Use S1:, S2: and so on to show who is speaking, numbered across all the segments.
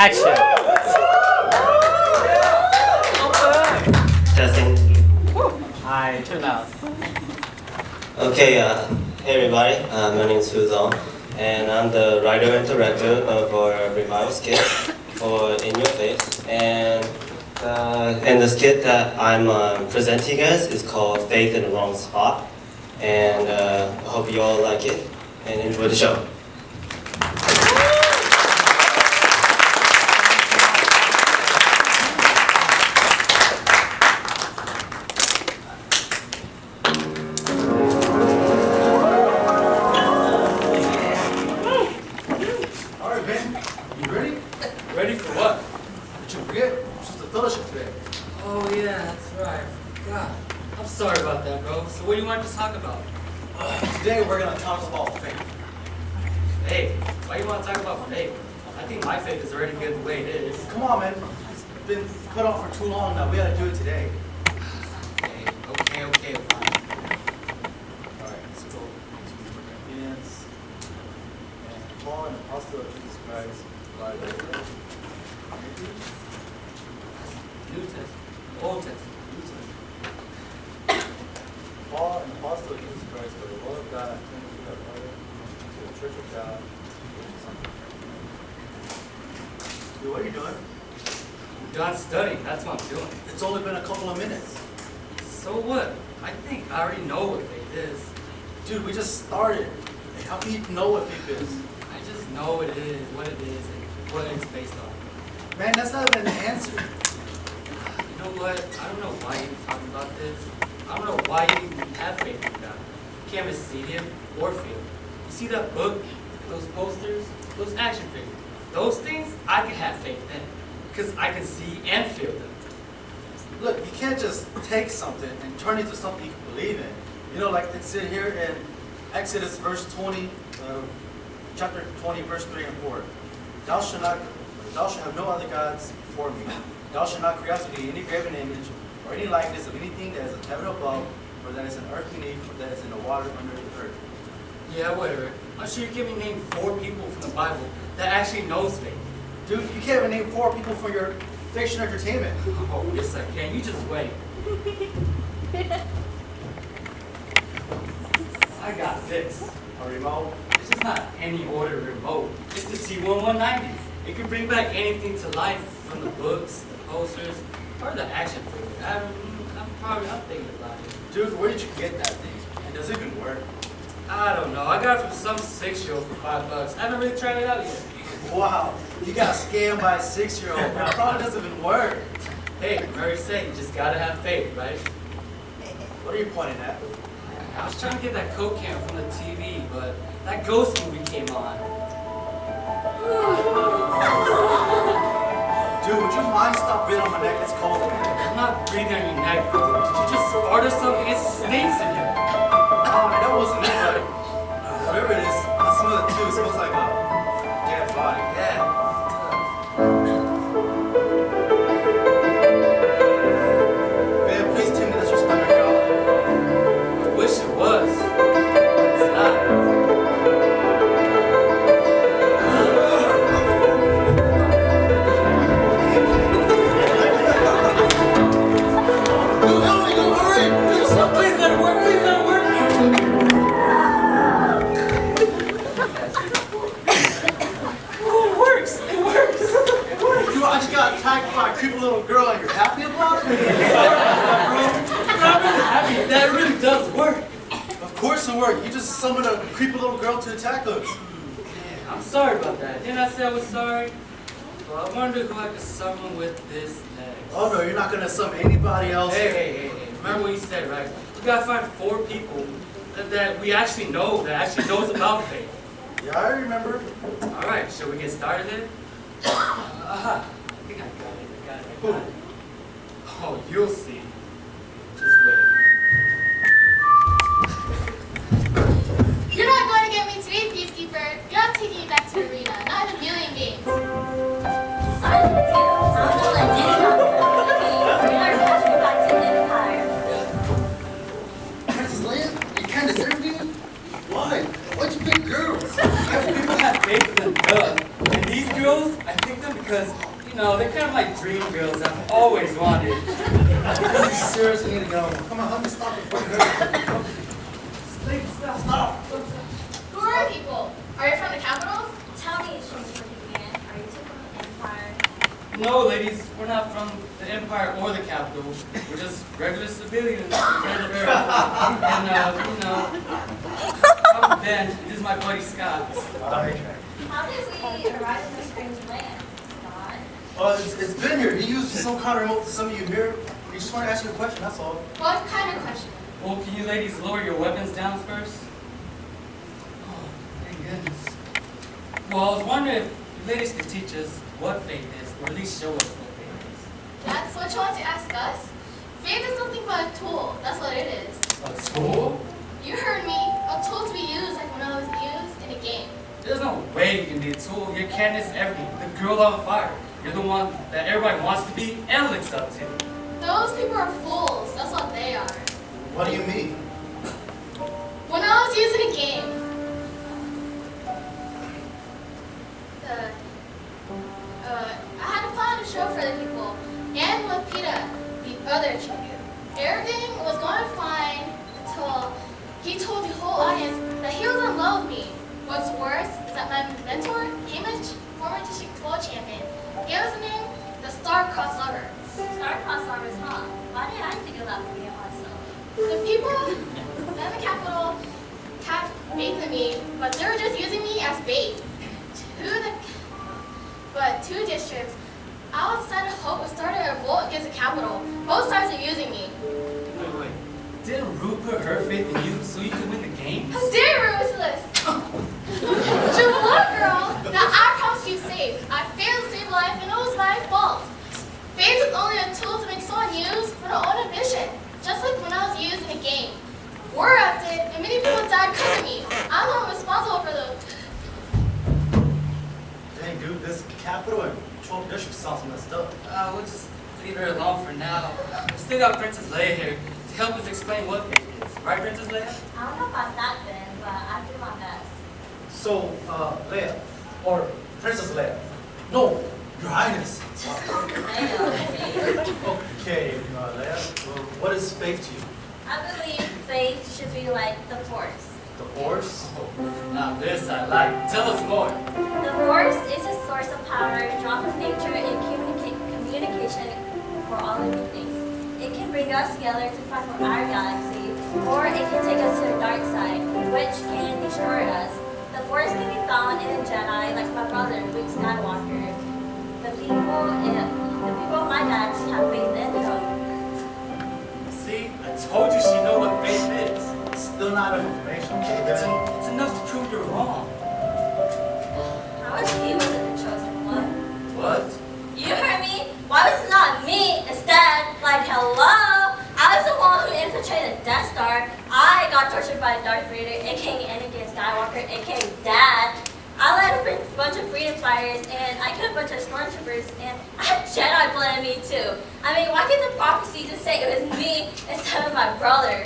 S1: Action.
S2: Testing.
S1: Alright, turn out.
S2: Okay, hey everybody, my name is Fue Xiong, and I'm the writer and director of our revival skit for In Your Face. And the skit that I'm presenting you guys is called Faith in the Wrong Spot. And I hope you all like it and enjoy the show.
S3: Alright, Ben, you ready?
S4: Ready for what?
S3: Did you forget? It's just a fellowship today.
S4: Oh yeah, that's right. I forgot. I'm sorry about that, bro. So what do you want to talk about?
S3: Today we're gonna talk about faith.
S4: Hey, why you want to talk about faith? I think my faith is already good the way it is.
S3: Come on, man. It's been put off for too long now. We gotta do it today.
S4: Okay, fine.
S3: Alright, let's go to Philippians. And Paul, an apostle of Jesus Christ, by the
S4: New Testament. Old Testament.
S3: Paul, an apostle of Jesus Christ, by the will of God, Timothy, our brother, to the church of God. Dude, what are you doing?
S4: I'm done studying. That's what I'm doing.
S3: It's only been a couple of minutes.
S4: So what? I think I already know what faith is.
S3: Dude, we just started. Hey, how can you know what faith is?
S4: I just know what it is, and what it's based on.
S3: Man, that's not even an answer.
S4: You know what? I don't know why you're talking about this. I don't know why you even have faith in God. You can't even see Him or feel Him. You see that book, those posters, those action figures, those things, I can have faith in because I can see and feel them.
S3: Look, you can't just take something and turn it into something you can believe in. You know, like it's in here in Exodus verse 20, chapter 20, verse 3 and 4. Thou shalt have no other gods before me. Thou shalt not create unto thee any graven image or any likeness of anything that is in heaven above, or that is in earth beneath, or that is in the water under the earth.
S4: Yeah, whatever. I'm sure you can name 4 people from the Bible that actually knows faith.
S3: Dude, you can't even name 4 people for your fiction entertainment.
S4: Oh, yes I can. You just wait. I got this.
S3: A remote.
S4: It's just not any order remote. It's the C1190. It can bring back anything to life from the books, the posters, or the action figure. I'm thinking about it.
S3: Dude, where did you get that thing? And does it even work?
S4: I don't know. I got it from some 6-year-old for $5. I haven't really tried it out yet.
S3: Wow, you got scammed by a 6-year-old. That probably doesn't even work.
S4: Hey, Mary said you just gotta have faith, right?
S3: What are you pointing at?
S4: I was trying to get that Coke can from the TV, but that ghost movie came on.
S3: Dude, would you mind stop breathing on my neck? It's cold.
S4: I'm not breathing on your neck, bro. Did you just fart or something? It stinks in here.
S3: Oh man, that wasn't it, buddy. Whatever it is, I smell it too. It smells like a dead body.
S4: Yeah.
S3: Man, please tell me that's your stomach, girl.
S4: I wish it was. But it's not. Please let it work. Please let it work. Oh, it works. It works.
S3: You just got attacked by a creepy little girl and you're happy about it?
S4: I'm really happy. That really does work.
S3: Of course it worked. You just summoned a creepy little girl to attack us.
S4: I'm sorry about that. Didn't I say I was sorry? Well, I wonder who I could summon with this next.
S3: Oh no, you're not gonna summon anybody else.
S4: Hey. Remember what you said, right? We gotta find 4 people that we actually know, that actually knows about faith.
S3: Yeah, I remember.
S4: Alright, shall we get started then? I think I got it. Oh, you'll see. Just wait.
S5: You're not going to get me today, Peacekeeper. You're not taking me back to the arena, not in a million games.
S6: Silence, you. I'm gonna let you know. We're not passing back to the Empire.
S7: Princess Leia, you can't deserve me? Why? Why'd you pick girls?
S4: Because people have faith in them, duh. And these girls, I picked them because Because, you know, they're kind of like dream girls I've always wanted.
S3: You seriously need to go. Come on, help me stop it.
S4: Ladies, stop.
S3: Stop.
S5: Who are you people? Are you from the capital?
S6: Tell me, Shakespeare, are you two from the Empire?
S4: No, ladies, we're not from the Empire or the capital. We're just regular civilians from planet Earth. And, you know, I'm Ben. This is my buddy Scott.
S6: How did we arrive in this strange land, Scott?
S3: It's been here. He used some kind of remote to some of you here. We just want to ask you a question, that's all.
S5: What kind of question?
S4: Well, can you ladies lower your weapons down first? Oh, thank goodness. Well, I was wondering if you ladies could teach us what faith is, or at least show us what faith is.
S5: That's what you want to ask us? Faith is nothing but a tool. That's what it is.
S4: A tool?
S5: You heard me. A tool to be used like when I was used in a game.
S4: There's no way you can be a tool. You're Candace everything, the girl on fire. You're the one that everybody wants to be and looks up to.
S5: Those people are fools. That's what they are.
S3: What do you mean?
S5: When I was used in a game, I had a plan to show for the people and what Peter, the other champion. Everything was going fine until he told the whole audience that he was in love with me. What's worse is that my mentor, Hamish, former District 12 champion, gave us the name the Star-Crossed Lover.
S6: Star-crossed lovers, huh? Why did I think of that for you myself?
S5: The people in the capital had faith in me, but they were just using me as bait. Two districts, I was decided to hope and started a revolt against the capital. Both sides are using me.
S4: Wait. Didn't Rue put her faith in you so you could win the game?
S5: How dare you ruin this? To one girl that I promised you safe. I failed to save life and it was my fault. Faith is only a tool to make someone use for their own ambition. Just like when I was used in a game. War erupted and many people died because of me. I'm the one responsible for those.
S3: Dang, dude, this capital and 12 district sounds messed up.
S4: We'll just leave her alone for now. We still got Princess Leia here to help us explain what faith is. Right, Princess Leia?
S6: I don't know about that, Ben, but I do my best.
S3: So, Leia, or Princess Leia. No, Your Highness.
S6: Just call me Leia, okay?
S3: Okay, Leia, well, what is faith to you?
S6: I believe faith should be like the Force.
S3: The Force?
S4: Now this I like. Tell us more.
S6: The Force is a source of power drawn from nature and communication for all living things. It can bring us together to fight for our galaxy, or it can take us to the dark side, which can destroy us. The Force can be found in a Jedi, like my brother, Luke Skywalker. The people of my dad have faith in them.
S4: See, I told you she know what faith is.
S3: Still not enough information, okay?
S4: It's enough to prove you're wrong.
S6: I wish he wasn't the chosen one.
S4: What?
S6: You heard me? Why was it not me instead? Like, hello? I was the one who infiltrated the Death Star. I got tortured by Darth Vader, aka Anakin Skywalker, aka Dad. I led a bunch of freedom fighters, and I killed a bunch of stormtroopers, and I had Jedi blood in me too. I mean, why can't the prophecy just say it was me instead of my brother?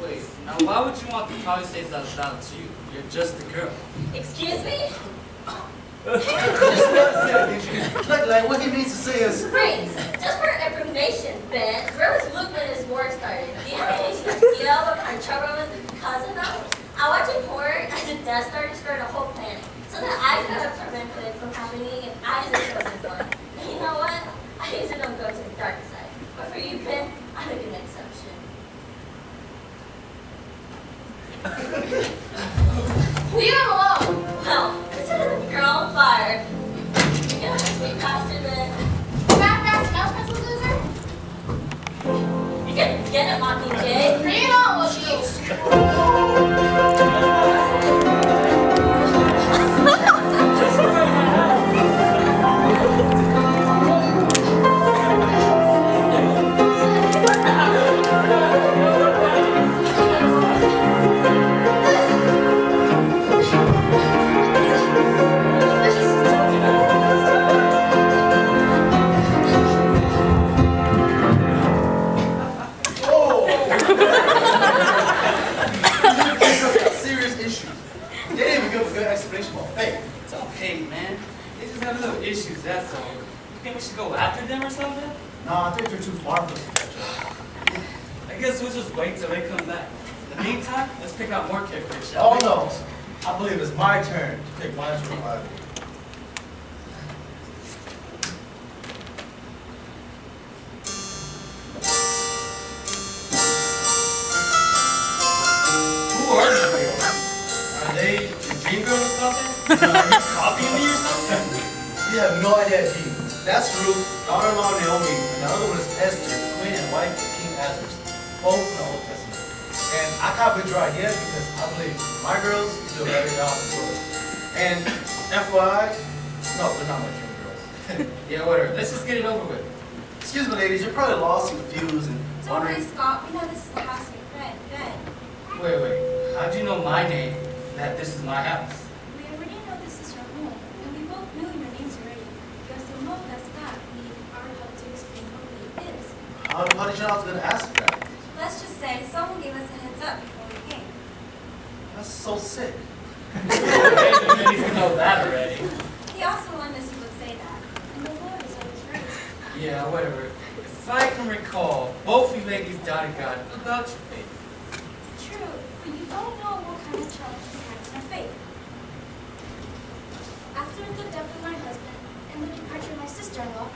S4: Wait, now why would you want the prophecy to say that about you? You're just a girl.
S6: Excuse me?
S3: Like, what he means to say is...
S6: Springs, just for information, Ben, where was Luke when his war started? Do you have any idea what kind of trouble it was causing them? I watched a horror as the Death Star destroyed a whole planet, so that I could have prevented it from happening, and I was the chosen one. And you know what? I usually don't go to the dark side. But for you, Ben, I make an exception.
S5: Leave him alone.
S6: Well, consider the girl on fire. You're gonna have to be faster than...
S5: Fast enough, pencil loser?
S6: You can get it, Mockingjay.
S5: Bring it on,
S4: have little issues, that's all. You think we should go after them or something?
S3: Nah, I think they're too far from us to catch up.
S4: I guess we'll just wait till they come back. In the meantime, let's pick out more characters, shall
S3: Oh
S4: we?
S3: no, I believe it's my turn to pick my survivor.
S4: Who are these people? Are they your dream girls or something? Are you copying me or something?
S3: You have no idea, Gene. That's Ruth, daughter-in-law of Naomi, and the other one is Esther, the queen and wife of King Ahasuerus, both in the Old Testament. And I copied your idea because I believe my girls do a better job than yours. And FYI, no, they're not my dream girls.
S4: Yeah, whatever. Let's just get it over with.
S3: Excuse me, ladies, you're probably lost and confused and
S6: Don't worry,
S3: wondering.
S6: Scott. We know this is the house of your friend, Ben.
S4: Wait. How'd you know my name? That this is my house?
S6: We already know this is your home, and we both knew your names already. Because the move that Scott needed our help to explain what it is.
S3: How did you know I was going to ask that?
S6: Let's just say someone gave us a heads up before we came.
S3: That's so sick.
S4: Hey, you didn't even know that already.
S6: He also warned us you would say that, and the Lord is always right.
S4: Yeah, whatever. If I can recall, both you ladies doubted God about your faith.
S6: True, but you don't know what kind of challenge we had in our faith. After the death of my husband and the departure of my sister-in-law,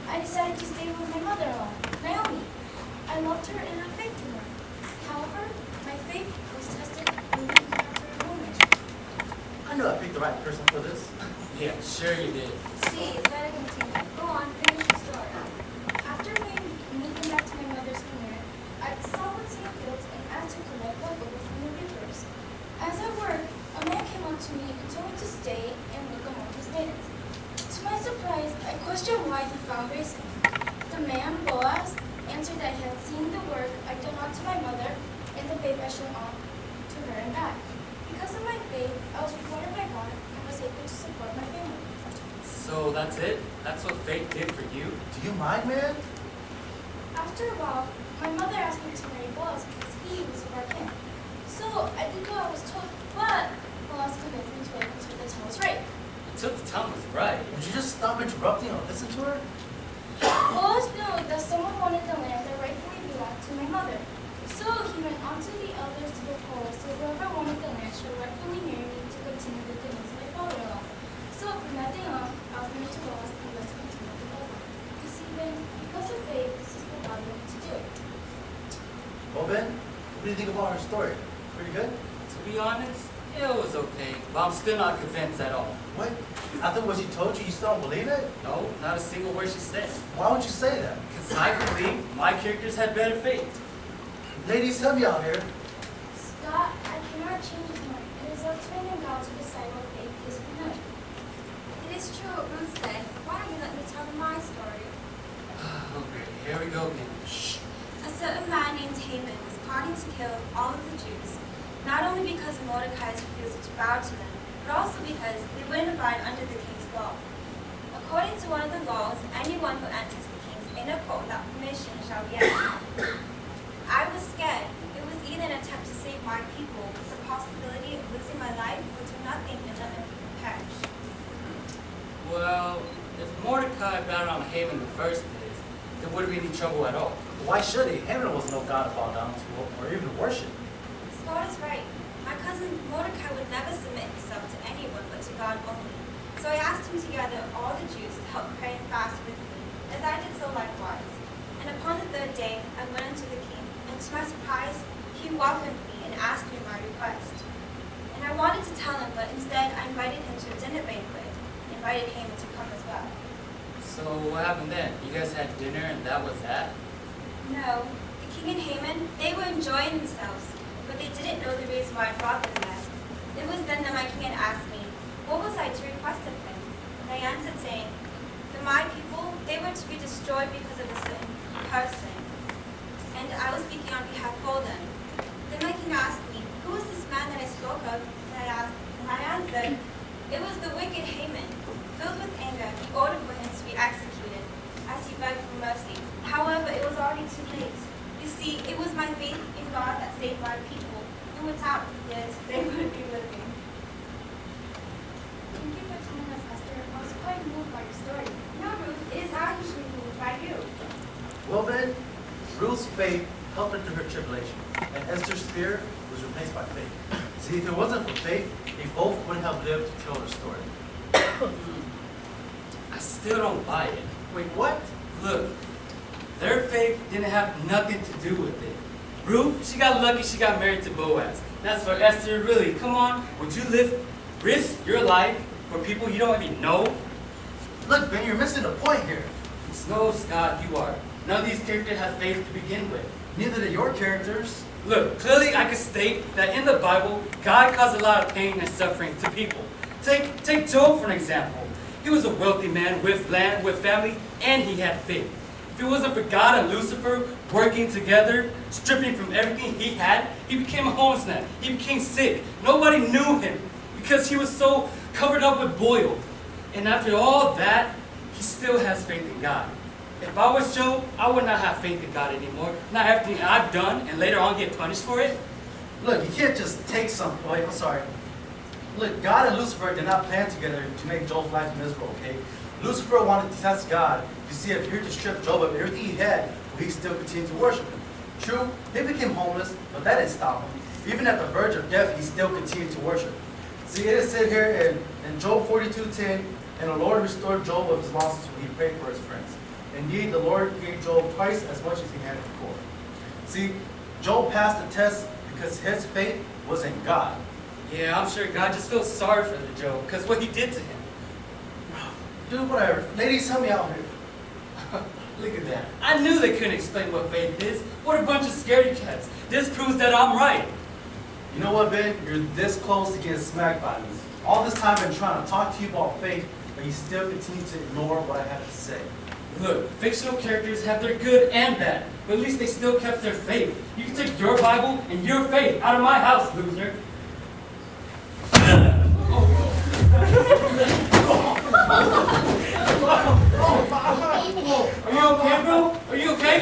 S6: I decided to stay with my mother-in-law, Naomi. I loved her and I faith in her. However, my faith was tested when we encountered a woman.
S3: I knew I picked the right person for this.
S4: Yeah, sure you did.
S6: See, let it continue. Go on, finish the story. After moving back to my mother's community, I saw what's in the fields and asked to collect leftovers from the reapers. As I worked, a man came up to me and told me to stay and look among his maidens. To my surprise, I questioned why he found racing. The man, Boaz, answered that he had seen the work I done out to my mother and the faith I showed on to her and back. Because of my faith, I was rewarded by God and was able to support my family.
S4: So that's it? That's what faith did for you?
S3: Do you mind, man?
S6: After a while, my mother asked me to marry Boaz because he was of our kin. So I did what I was told, but Boaz convinced me to wait until the time was right.
S4: Until the time was right.
S3: Would you just stop interrupting and listen to her?
S6: Boaz knew that someone wanted the land that rightfully belonged to my mother. So he went on to the elders to propose to whoever wanted the land should rightfully marry me to continue the goodness of my father-in-law. So from that day on, I was married to Boaz and let's continue the love. You see, Ben, because of faith, this is what God wanted to do.
S3: Well, Ben, what do you think about her story? Pretty good?
S4: To be honest, it was okay, but I'm still not convinced at all.
S3: What? After what she told you, you still don't believe it?
S4: No, not a single word she said.
S3: Why would you say that?
S4: Because I believe my characters had better faith.
S3: Ladies, help me out here.
S6: Scott, I cannot change his mind. It is up to him and God to decide what faith is for him.
S8: It is true what Ruth said. Why don't you let me tell them my story?
S4: Okay, here we go again. Shh.
S8: A certain man named Haman was plotting to kill all of the Jews, not only because of Mordecai's refusal to bow to them, but also because they wouldn't abide under the king's law. According to one of the laws, anyone who enters the king's inner court without permission shall be executed. I was scared. It was either an attempt to save my people with the possibility of losing my life or do nothing and let my people perish.
S4: Well, if Mordecai bowed on Haman in the first place, there wouldn't be any trouble at all.
S3: Why should he? Haman was no god to bow down to or even worship.
S8: Scott is right. My cousin Mordecai would never submit himself to anyone but to God only. So I asked him to gather all the Jews to help pray and fast with me, as I did so likewise. And upon the third day, I went unto the king, and to my surprise, he welcomed me and asked me my request. And I wanted to tell him, but instead I invited him to a dinner banquet, and invited Haman to come as well.
S4: So what happened then? You guys had dinner and that was that?
S8: No, the king and Haman, they were enjoying themselves, but they didn't know the reason why I brought them there. It was then that my king had asked me, what was I to request of him? And I answered saying, that my people, they were to be destroyed because of a certain person. And I was speaking on behalf of them. Then my king asked me, who is this man that I spoke of? And I answered, it was the wicked Haman. Filled with anger, he ordered for him to be executed, as he begged for mercy. However, it was already too late. You see, it was my faith in God that saved my people, and without it, they wouldn't be living.
S6: Thank you for telling us, Esther. I was quite moved
S3: Well, Ben, Ruth's faith helped her through her tribulation, and Esther's fear was replaced by faith. See, if it wasn't for faith, they both wouldn't have lived to tell their story.
S4: I still don't buy it.
S3: Wait, what?
S4: Look, their faith didn't have nothing to do with it. Ruth, she got lucky she got married to Boaz. That's for Esther, really. Come on, would you risk your life for people you don't even know?
S3: Look, Ben, you're missing the point here.
S4: No, Scott, you are. None of these characters have faith to begin with.
S3: Neither do your characters.
S4: Look, clearly I can state that in the Bible, God caused a lot of pain and suffering to people. Take Job for an example. He was a wealthy man with land, with family, and he had faith. If it wasn't for God and Lucifer working together, stripping from everything he had, he became a homeless man. He became sick. Nobody knew him because he was so covered up with boil. And after all that, he still has faith in God. If I was Job, I would not have faith in God anymore. Not everything I've done and later on get punished for it.
S3: Look, you can't just take something. Wait, I'm sorry. Look, God and Lucifer did not plan together to make Job's life miserable, okay? Lucifer wanted to test God to see if he were to strip Job of everything he had, will he still continue to worship him. True, he became homeless, but that didn't stop him. Even at the verge of death, he still continued to worship. See, it is said here in Job 42:10, and the Lord restored Job of his losses when he prayed for his friends. Indeed, the Lord gave Job twice as much as he had before. See, Job passed the test because his faith was in God.
S4: Yeah, I'm sure God just feels sorry for the Job because what he did to him.
S3: Dude, whatever. Ladies, help me out here.
S4: Look at that. I knew they couldn't explain what faith is. What a bunch of scaredy cats. This proves that I'm right.
S3: You know what, Ben? You're this close to getting smacked by me. All this time I've been trying to talk to you about faith, but you still continue to ignore what I have to say.
S4: Look, fictional characters have their good and bad, but at least they still kept their faith. You can take your Bible and your faith out of my house, loser. Are you okay, bro? Are you okay?